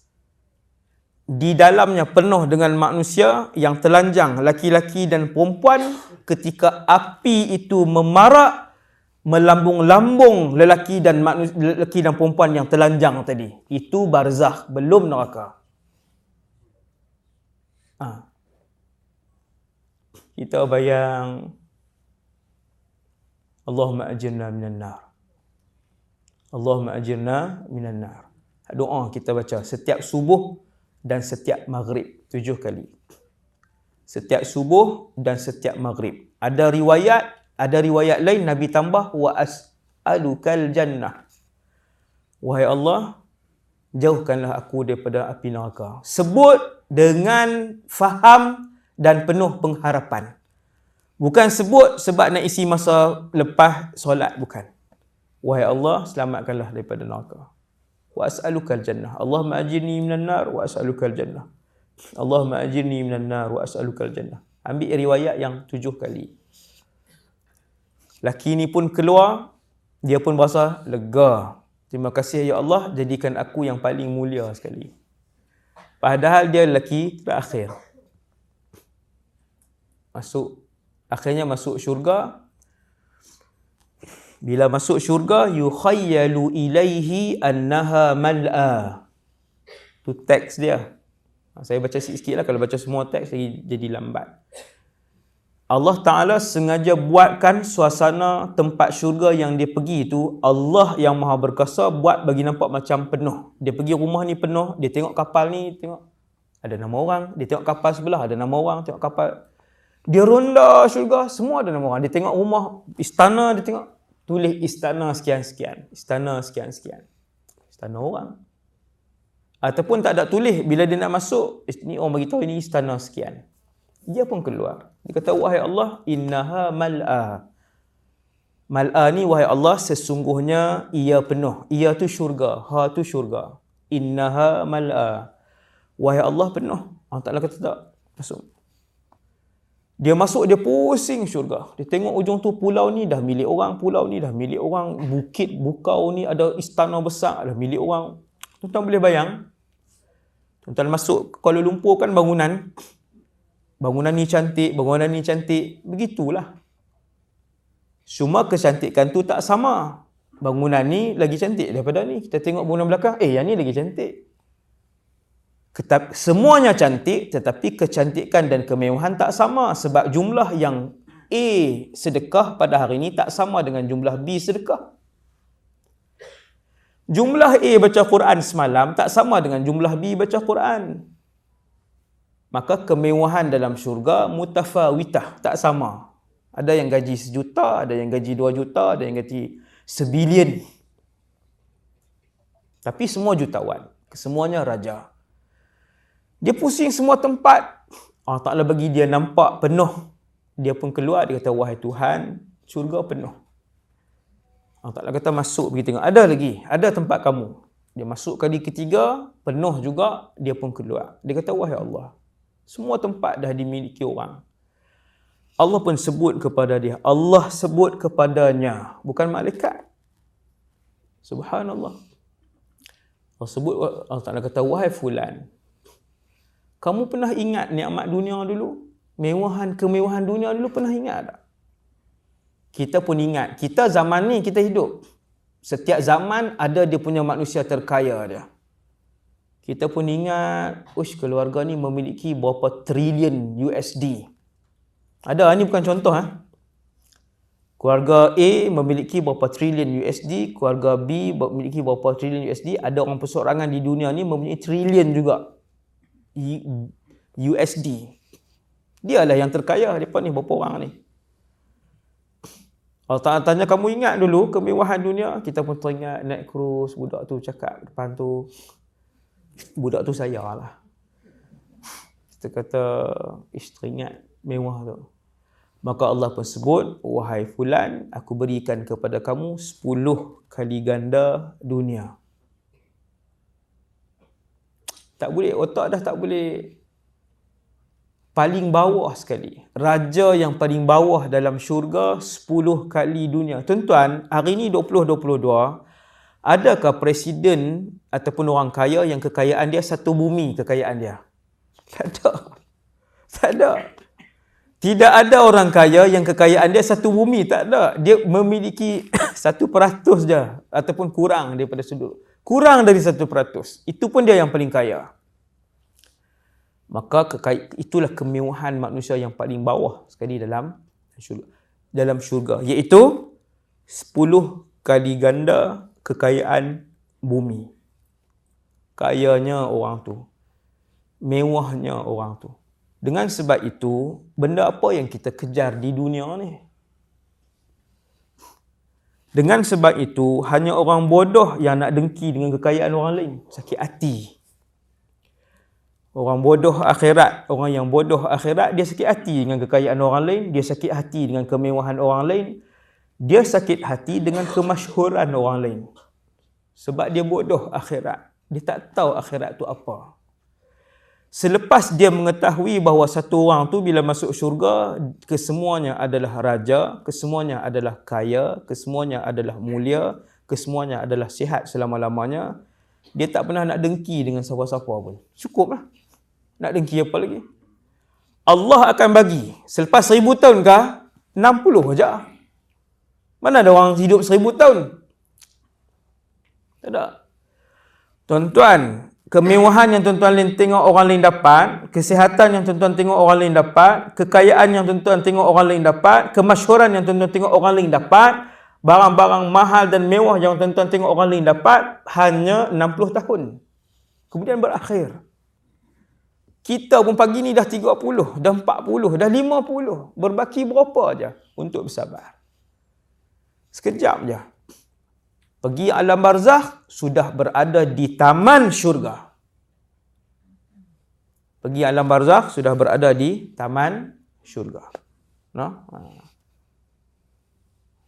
Di dalamnya penuh dengan manusia yang telanjang, laki-laki dan perempuan. Ketika api itu memarak, melambung-lambung lelaki dan perempuan yang telanjang tadi. Itu barzakh, belum neraka. Kita bayang, Allahumma ajirna minan nar. Allahumma ajirna minan nar. Doa kita baca setiap subuh dan setiap maghrib 7 kali. Setiap subuh dan setiap maghrib. Ada riwayat lain Nabi tambah wa as'alukal jannah. Wahai Allah, jauhkanlah aku daripada api neraka. Sebut dengan faham dan penuh pengharapan. Bukan sebut sebab nak isi masa lepas solat, bukan. Wahai Allah, selamatkanlah daripada neraka. Wa as'alukal jannah. Allahumma ajirni minan nar wa as'alukal jannah. Allahumma ajirni minan nar wa as'alukal jannah. Ambil riwayat yang 7 kali. Laki ni pun keluar, dia pun berasa lega. Terima kasih ya Allah, jadikan aku yang paling mulia sekali. Padahal dia lelaki terakhir. Akhirnya masuk syurga. Bila masuk syurga, yukhayyalu ilaihi annaha mal'a. Itu teks dia. Saya baca sikit lah, kalau baca semua teks jadi lambat. Allah Ta'ala sengaja buatkan suasana tempat syurga yang dia pergi itu, Allah yang maha berkuasa buat bagi nampak macam penuh. Dia pergi rumah ni penuh, dia tengok kapal ni, tengok ada nama orang. Dia tengok kapal sebelah, ada nama orang. Tengok kapal. Dia ronda syurga, semua ada nama orang. Dia tengok rumah, istana, dia tengok tulis istana sekian-sekian. Istana sekian-sekian. Istana orang. Ataupun tak ada tulis, bila dia nak masuk, ni orang beritahu ini istana sekian. Dia pun keluar. Dia kata, wahai Allah, innaha mal'a. Mal'a ni, wahai Allah, sesungguhnya ia penuh. Ia tu syurga. Ha tu syurga. Innaha mal'a. Wahai Allah, penuh. Allah Ta'ala kata tak. Masuk. Dia masuk, dia pusing syurga. Dia tengok ujung tu, pulau ni dah milik orang. Pulau ni dah milik orang. Bukit, bukau ni ada istana besar dah milik orang. Tuan-tuan boleh bayang. Tuan-tuan masuk Kuala Lumpur kan bangunan. Bangunan ni cantik, bangunan ni cantik. Begitulah. Cuma kecantikan tu tak sama. Bangunan ni lagi cantik daripada ni. Kita tengok bangunan belakang, yang ni lagi cantik. Semuanya cantik, tetapi kecantikan dan kemewahan tak sama. Sebab jumlah yang A sedekah pada hari ini tak sama dengan jumlah B sedekah. Jumlah A baca Quran semalam tak sama dengan jumlah B baca Quran. Maka kemewahan dalam syurga mutafawitah, tak sama. Ada yang gaji 1 juta, ada yang gaji 2 juta, ada yang gaji 1 bilion. Tapi semua jutawan. Semuanya raja. Dia pusing semua tempat. Allah Ta'ala bagi dia nampak penuh. Dia pun keluar, dia kata, wahai Tuhan, syurga penuh. Allah Ta'ala kata, masuk pergi tengok. Ada lagi, ada tempat kamu. Dia masuk kali ketiga, penuh juga, dia pun keluar. Dia kata, wahai Allah, semua tempat dah dimiliki orang. Allah pun sebut kepada dia. Allah sebut kepadanya, bukan malaikat. Subhanallah. Allah Ta'ala kata, wahai fulan, kamu pernah ingat nikmat dunia dulu? Kemewahan dunia dulu pernah ingat tak? Kita pun ingat. Kita zaman ni kita hidup. Setiap zaman ada dia punya manusia terkaya dia. Kita pun ingat, keluarga ni memiliki berapa trilion USD. Ada, ni bukan contoh. Keluarga A memiliki berapa trilion USD, keluarga B memiliki berapa trilion USD. Ada orang perseorangan di dunia ni mempunyai trilion juga USD. Dialah yang terkaya. Mereka ni berapa orang ni? Allah tanya, kamu ingat dulu kemewahan dunia? Kita pun teringat naik cruise, budak tu cakap depan tu, budak tu saya lah. Kita kata, teringat mewah tu. Maka Allah pun sebut, wahai fulan, aku berikan kepada kamu 10 kali ganda dunia. Tak boleh, otak dah tak boleh. Paling bawah sekali. Raja yang paling bawah dalam syurga 10 kali dunia. Tuan-tuan, hari ini 2022, adakah presiden ataupun orang kaya yang kekayaan dia satu bumi kekayaan dia? Tak ada. Tak ada. Tidak ada orang kaya yang kekayaan dia satu bumi, tak ada. Dia memiliki 1% je ataupun kurang daripada sudut. Kurang dari 1%. Itu pun dia yang paling kaya. Maka itulah kemewahan manusia yang paling bawah sekali dalam syurga, iaitu 10 kali ganda kekayaan bumi. Kayanya orang tu. Mewahnya orang tu. Dengan sebab itu, benda apa yang kita kejar di dunia ni? Dengan sebab itu, hanya orang bodoh yang nak dengki dengan kekayaan orang lain. Sakit hati. Orang bodoh akhirat, orang yang bodoh akhirat, dia sakit hati dengan kekayaan orang lain, dia sakit hati dengan kemewahan orang lain, dia sakit hati dengan kemasyhuran orang lain. Sebab dia bodoh akhirat. Dia tak tahu akhirat tu apa. Selepas dia mengetahui bahawa satu orang tu bila masuk syurga, kesemuanya adalah raja, kesemuanya adalah kaya, kesemuanya adalah mulia, kesemuanya adalah sihat selama-lamanya, dia tak pernah nak dengki dengan siapa-siapa pun. Cukuplah. Nak dengki apa lagi? Allah akan bagi. Selepas 1000 tahun kah? 60 je. Mana ada orang hidup 1000 tahun? Tak ada. Tuan-tuan, kemewahan yang tuan-tuan tengok orang lain dapat, kesihatan yang tuan-tuan tengok orang lain dapat, kekayaan yang tuan-tuan tengok orang lain dapat, kemasyhuran yang tuan-tuan tengok orang lain dapat, barang-barang mahal dan mewah yang tuan-tuan tengok orang lain dapat, hanya 60 tahun. Kemudian berakhir. Kita pun pagi ni dah 30, dah 40, dah 50. Berbaki berapa aja untuk bersabar. Sekejap je. Pergi alam barzakh, sudah berada di taman syurga. Pergi alam barzakh, sudah berada di taman syurga. No?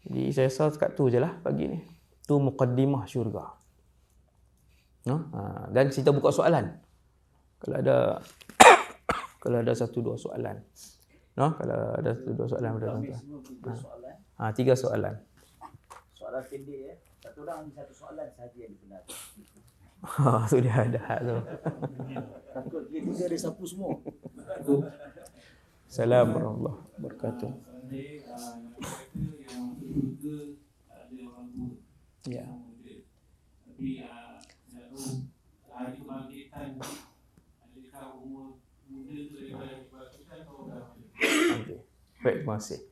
Jadi saya rasa dekat tu je lah pagi ni. Tu muqaddimah syurga. No? Dan kita buka soalan. Kalau ada 1-2 soalan. No? Kalau ada 1-2 soalan pada tuan-tuan. 3 soalan. Soalan pendek ya. Satu orang satu soalan saja yang dibenarkan. Sudah ada tu. Takut dia ada sapu semua. Assalamualaikum warahmatullahi wabarakatuh. Ya. Tapi hari kebangkitan adakah umur muda tu daripada atau dah? Okey. Baik, terima kasih.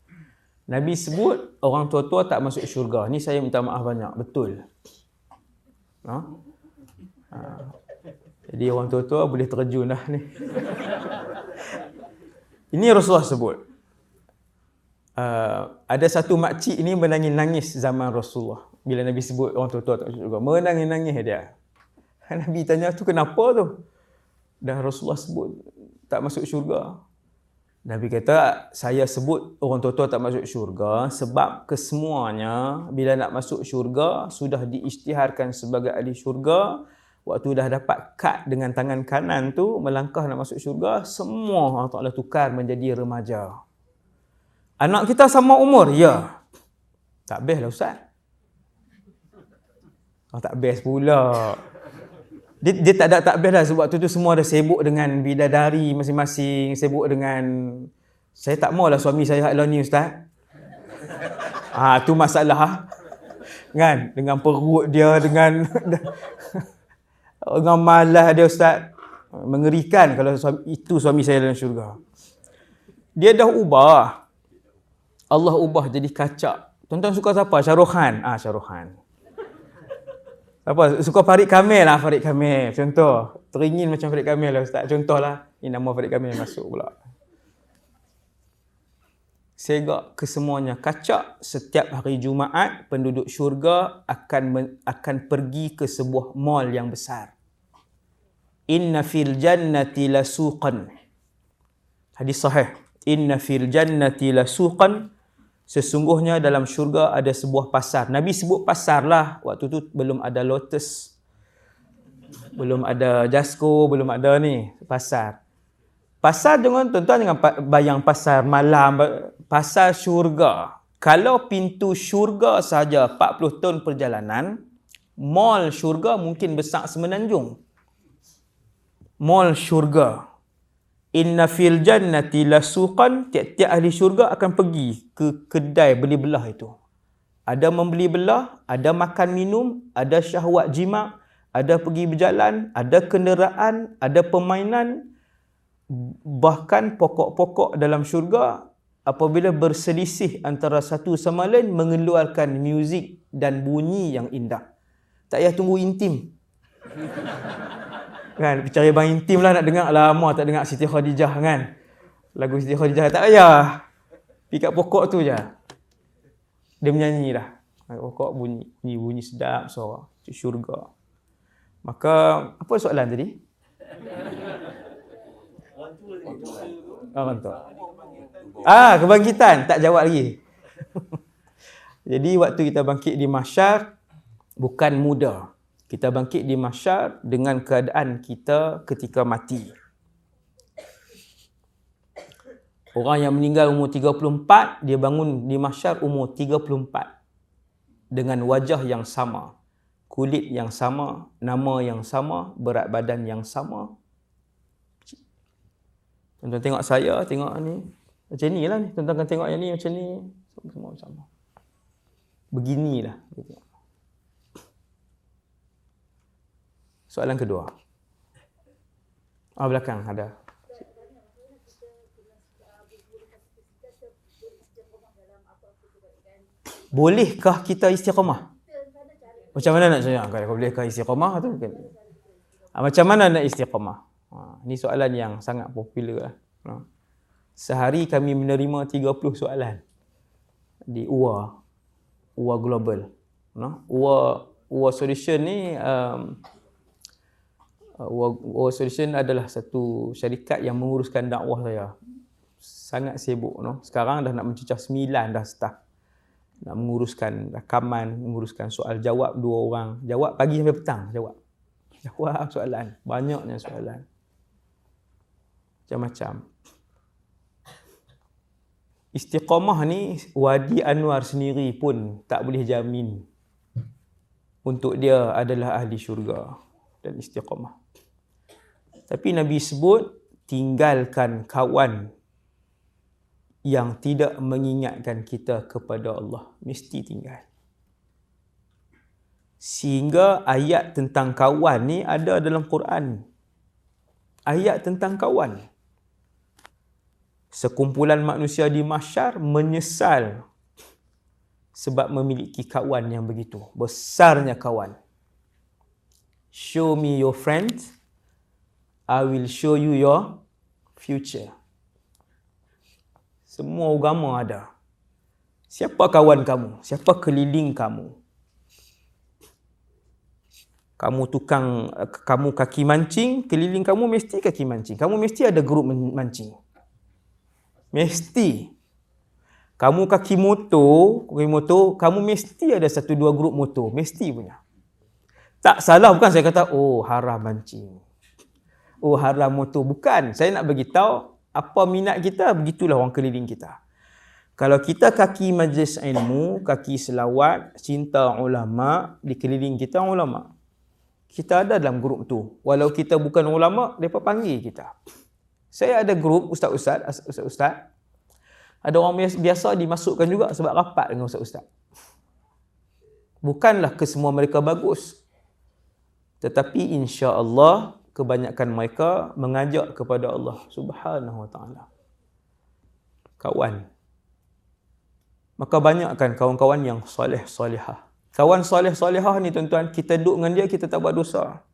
Nabi sebut orang tua-tua tak masuk syurga. Ni saya minta maaf banyak. Betul. Jadi orang tua-tua boleh terjun dah ni. Ini Rasulullah sebut. Ada satu makcik ni menangis-nangis zaman Rasulullah. Bila Nabi sebut orang tua-tua tak masuk syurga. Menangis-nangis dia. Nabi tanya tu kenapa tu? Dah Rasulullah sebut tak masuk syurga. Nabi kata, saya sebut orang tua-tua tak masuk syurga sebab kesemuanya bila nak masuk syurga sudah diisytiharkan sebagai ahli syurga. Waktu dah dapat kad dengan tangan kanan tu, melangkah nak masuk syurga, semua Allah Ta'ala tukar menjadi remaja. Anak kita sama umur? Ya. Tak best lah Ustaz. Tak best pula. Dia tak best lah sebab tu semua dah sibuk dengan bidadari masing-masing, sibuk dengan saya tak maulah suami saya hak ni Ustaz. Tu masalah. Kan? Dengan perut dia, dengan malas dia Ustaz. Mengerikan kalau suami saya dalam syurga. Dia dah ubah. Allah ubah jadi kacak. Tuan-tuan suka siapa? Syahrukhan. Syahrukhan. Apa? Suka Farid Kamil lah, Farid Kamil. Contoh. Teringin macam Farid Kamil lah Ustaz. Contoh lah. Ini nama Farid Kamil masuk pula. Segak kesemuanya kacak. Setiap hari Jumaat, penduduk syurga akan pergi ke sebuah mall yang besar. Inna fil jannati lasuqan. Hadis sahih. Inna fil jannati lasuqan. Sesungguhnya dalam syurga ada sebuah pasar. Nabi sebut pasar lah. Waktu tu belum ada Lotus. Belum ada Jasco. Belum ada ni. Pasar. Pasar tuan-tuan jangan bayang pasar malam. Pasar syurga. Kalau pintu syurga saja 40 tahun perjalanan, mall syurga mungkin besar semenanjung. Mall syurga. Inna fil jannati lasuqan, tiap-tiap ahli syurga akan pergi ke kedai beli belah itu. Ada membeli belah, ada makan minum, ada syahwat jima', ada pergi berjalan, ada kenderaan, ada permainan. Bahkan pokok-pokok dalam syurga apabila berselisih antara satu sama lain mengeluarkan muzik dan bunyi yang indah. Tak payah tunggu intim. Kan, cari bang intim lah nak dengar. Lama tak dengar Siti Khadijah kan. Lagu Siti Khadijah tak payah. Pergi kat pokok tu je. Dia menyanyi dah. Pokok bunyi sedap suara. Itu syurga. Maka, apa soalan tadi? Orang tu. Kebangkitan. Tak jawab lagi. Jadi, waktu kita bangkit di mahsyar, bukan muda. Kita bangkit di mahsyar dengan keadaan kita ketika mati. Orang yang meninggal umur 34, dia bangun di mahsyar umur 34. Dengan wajah yang sama, kulit yang sama, nama yang sama, berat badan yang sama. Tuan-tuan tengok saya, tengok ni. Macam ni lah ni. Tuan-tuan kan tengok yang ni macam ni. Semua sama. Beginilah. Soalan kedua. Belakang ada. Bolehkah kita istiqamah? Macam mana nak cakap? Kalau bolehkah istiqamah tu kan? Macam mana nak istiqamah? Ini soalan yang sangat popular lah. Sehari kami menerima 30 soalan di UA Global. UA Solution ni UA Solution adalah satu syarikat yang menguruskan dakwah saya. Sangat sibuk. Sekarang dah nak mencecah 9 dah staff. Nak menguruskan rakaman, menguruskan soal jawab 2 orang. Jawab pagi sampai petang. Jawab soalan. Banyaknya soalan. Macam-macam. Istiqamah ni, Wadi Anwar sendiri pun tak boleh jamin untuk dia adalah ahli syurga dan istiqamah. Tapi Nabi sebut, tinggalkan kawan yang tidak mengingatkan kita kepada Allah. Mesti tinggal. Sehingga ayat tentang kawan ni ada dalam Quran. Ayat tentang kawan. Sekumpulan manusia di mahsyar menyesal sebab memiliki kawan yang begitu. Besarnya kawan. Show me your friends, I will show you your future. Semua agama ada. Siapa kawan kamu? Siapa keliling kamu? Kamu kaki mancing, keliling kamu mesti kaki mancing. Kamu mesti ada grup mancing. Mesti. Kamu kaki motor, kamu mesti ada 1-2 grup motor. Mesti punya. Tak salah, bukan saya kata, haram mancing. Haram motor. Bukan. Saya nak bagi tahu apa minat kita, begitulah orang keliling kita. Kalau kita kaki majlis ilmu, kaki selawat, cinta ulama, dikeliling kita ulama. Kita ada dalam grup tu. Walau kita bukan ulama, mereka panggil kita. Saya ada grup ustaz-ustaz. Ada orang biasa dimasukkan juga sebab rapat dengan ustaz-ustaz. Bukanlah kesemua mereka bagus. Tetapi insya-Allah kebanyakan mereka mengajak kepada Allah Subhanahu Wa Taala. Kawan. Maka banyakkan kawan-kawan yang soleh-solehah. Kawan soleh-solehah ni tuan-tuan, kita duduk dengan dia, kita tak buat dosa.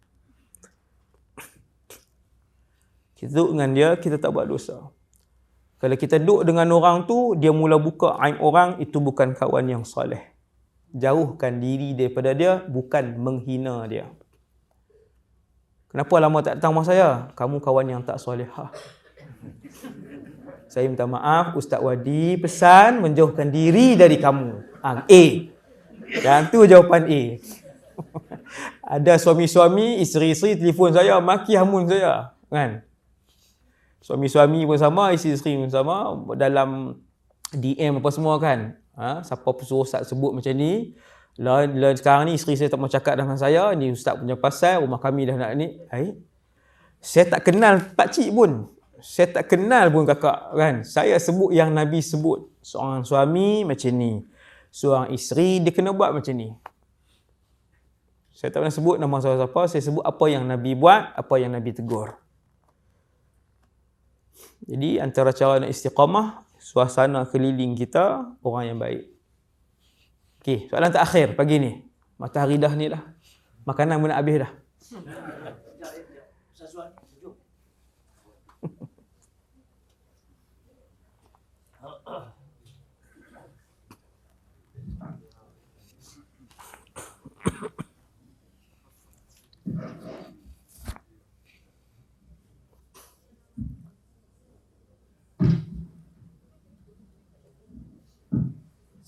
Kita duduk dengan dia, kita tak buat dosa. Kalau kita duduk dengan orang tu, dia mula buka aib orang, itu bukan kawan yang soleh. Jauhkan diri daripada dia, bukan menghina dia. Kenapa lama tak datang rumah saya? Kamu kawan yang tak solehah. Saya minta maaf, Ustaz Wadi pesan menjauhkan diri dari kamu. A. Dan tu jawapan A. Ada suami-suami, isteri-isteri telefon saya, maki hamun saya. Kan? Suami-suami pun sama, isteri-isteri pun sama. Dalam DM apa semua kan. Siapa pun suruh Ustaz sebut macam ni. Sekarang ni isteri saya tak mau cakap dengan saya. Ni Ustaz punya pasal, rumah kami dah nak ni. Saya tak kenal pakcik pun. Saya tak kenal pun kakak kan. Saya sebut yang Nabi sebut. Seorang suami macam ni. Seorang isteri dia kena buat macam ni. Saya tak pernah sebut nama siapa-siapa. Saya sebut apa yang Nabi buat, apa yang Nabi tegur. Jadi antara cara nak istiqamah, suasana keliling kita orang yang baik. Okey, soalan terakhir pagi ni. Matahari dah ni dah. Makanan pun nak habis dah. Sasuan, sejuk.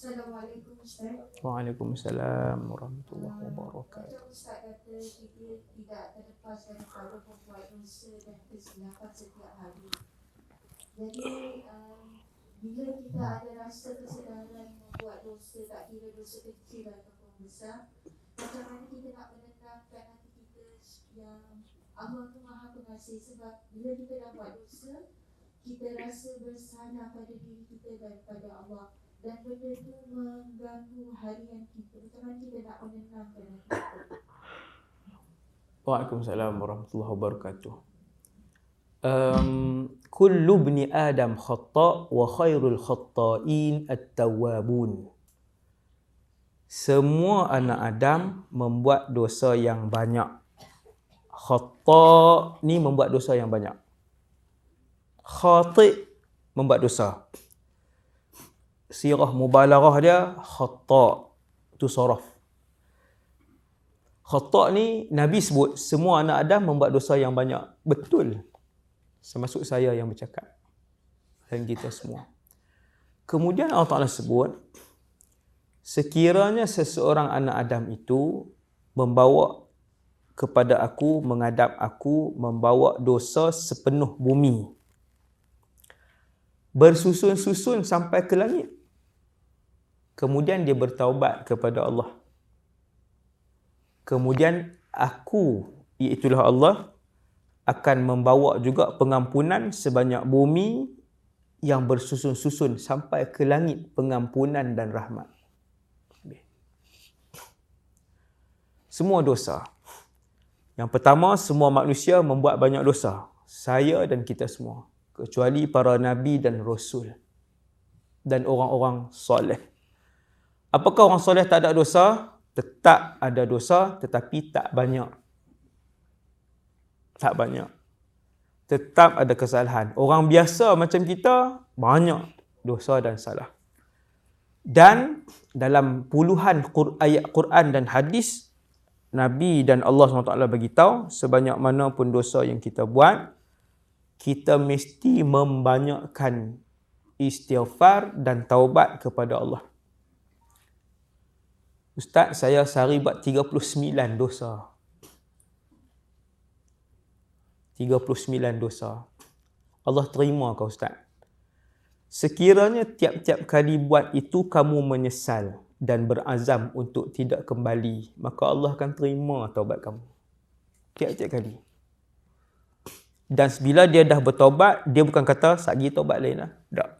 Assalamualaikum Ustaz. Waalaikumsalam warahmatullahi wabarakatuh. Macam Ustaz kata kita tidak terlepas daripada membuat dosa dan kesilapan setiap hari. Jadi bila kita ada rasa kesedaran membuat dosa, tak kira dosa kecil ataupun besar, macam mana kita nak menenangkan hati kita yang Allah tu Maha Pengasih. Sebab bila kita dah buat dosa, kita rasa bersalah pada diri kita dan pada Allah. Dan benda itu mengganggu harian kita. Macam mana kita nak menenangkan hati kita? Waalaikumsalam warahmatullahi wabarakatuh. Kullu ibni Adam khata' wa khairul khata'in at-tawwabun. Semua anak Adam membuat dosa yang banyak. Khata' ni membuat dosa yang banyak. Khati' membuat dosa. Sirah mubalaghah dia khata', tu saraf. Khata' ni Nabi sebut semua anak Adam membuat dosa yang banyak. Betul. Termasuk saya yang bercakap. Dan kita semua. Kemudian Allah Ta'ala sebut, sekiranya seseorang anak Adam itu membawa kepada aku, menghadap aku, membawa dosa sepenuh bumi, bersusun-susun sampai ke langit. Kemudian dia bertaubat kepada Allah. Kemudian aku, iaitulah Allah, akan membawa juga pengampunan sebanyak bumi yang bersusun-susun sampai ke langit, pengampunan dan rahmat. Semua dosa. Yang pertama, semua manusia membuat banyak dosa. Saya dan kita semua. Kecuali para Nabi dan Rasul. Dan orang-orang soleh. Apakah orang soleh tak ada dosa? Tetap ada dosa, tetapi tak banyak. Tak banyak. Tetap ada kesalahan. Orang biasa macam kita, banyak dosa dan salah. Dan dalam puluhan ayat Quran dan hadis, Nabi dan Allah SWT beritahu, sebanyak mana pun dosa yang kita buat, kita mesti membanyakkan istighfar dan taubat kepada Allah. Ustaz, saya sehari buat 39 dosa. 39 dosa. Allah terima kau Ustaz. Sekiranya tiap-tiap kali buat itu kamu menyesal dan berazam untuk tidak kembali, maka Allah akan terima taubat kamu. Tiap-tiap kali. Dan bila dia dah bertaubat, dia bukan kata, sagi taubat lain lah. Tak.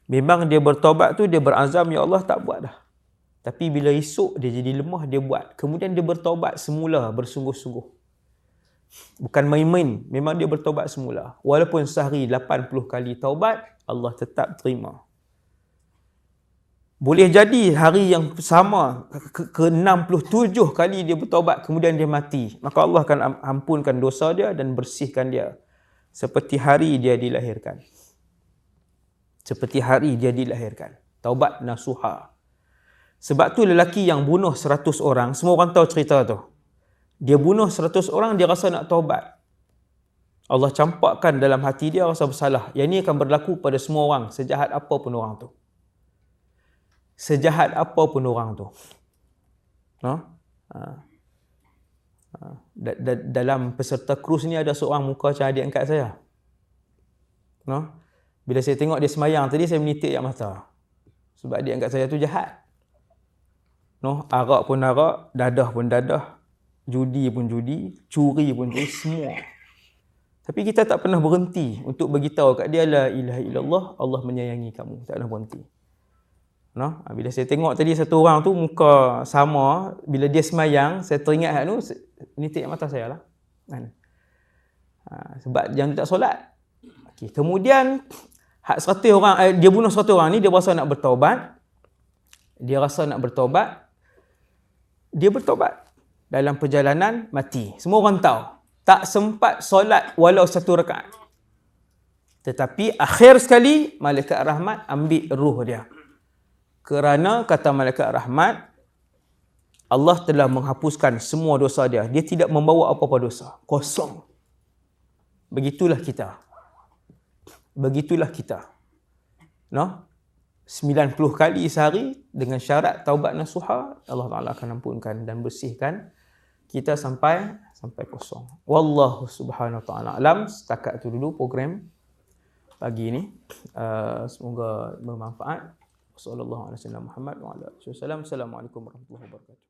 Memang dia bertaubat tu, dia berazam, ya Allah tak buat dah. Tapi bila esok dia jadi lemah, dia buat. Kemudian dia bertaubat semula, bersungguh-sungguh. Bukan main-main, memang dia bertaubat semula. Walaupun sehari 80 kali taubat, Allah tetap terima. Boleh jadi hari yang sama, ke-67 kali dia bertaubat, kemudian dia mati. Maka Allah akan ampunkan dosa dia dan bersihkan dia. Seperti hari dia dilahirkan. Seperti hari dia dilahirkan. Taubat nasuha. Sebab tu lelaki yang bunuh 100 orang, semua orang tahu cerita tu. Dia bunuh 100 orang, dia rasa nak taubat. Allah campakkan dalam hati dia rasa bersalah. Yang ini akan berlaku pada semua orang, sejahat apa pun orang tu. Sejahat apa pun orang tu. Dalam peserta krus ni ada seorang muka macam adik angkat saya. Bila saya tengok dia semayang tadi, saya menitik air mata. Sebab adik angkat saya tu jahat. Arak pun arak, dadah pun dadah, judi pun judi, curi pun curi, semua. Tapi kita tak pernah berhenti untuk beritahu kat dia la ilaha illallah, Allah menyayangi kamu. Tak pernah berhenti. No? Bila saya tengok tadi satu orang tu muka sama, bila dia semayang, saya teringat hak tu, nitik mata saya lah. Kan? Sebab yang tak solat. Okay. Kemudian hak 100 orang, dia bunuh 100 orang ni, dia rasa nak bertaubat. Dia bertaubat. Dalam perjalanan mati. Semua orang tahu. Tak sempat solat walau 1 rakaat. Tetapi akhir sekali malaikat rahmat ambil ruh dia. Kerana kata malaikat rahmat, Allah telah menghapuskan semua dosa dia. Dia tidak membawa apa-apa dosa. Kosong. Begitulah kita. No? 90 kali sehari dengan syarat taubat nasuha, Allah Ta'ala akan ampunkan dan bersihkan kita sampai kosong. Wallahu subhanahu wa ta'ala alam. Setakat itu dulu program pagi ini. Semoga bermanfaat. Wassalamualaikum warahmatullahi wabarakatuh.